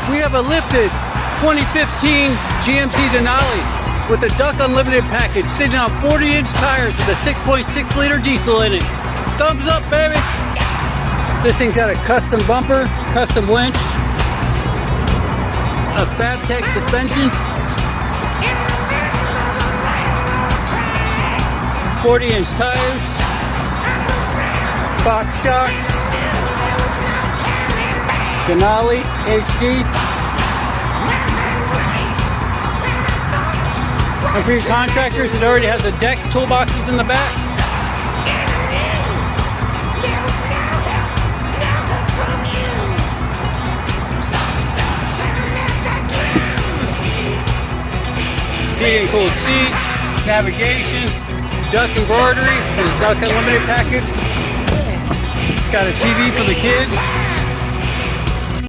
We have a lifted 2015 GMC Denali with a Duck Unlimited package sitting on 40-inch tires with a 6.6-liter diesel in it. Thumbs up, baby! This thing's got a custom bumper, custom winch, a Fabtech suspension, 40-inch tires, Fox shocks, Denali HD. And for your contractors, it already has a deck, toolboxes in the back. Heated and cooled seats, navigation, Duck embroidery for the Duck Unlimited package. It's got a TV for the kids.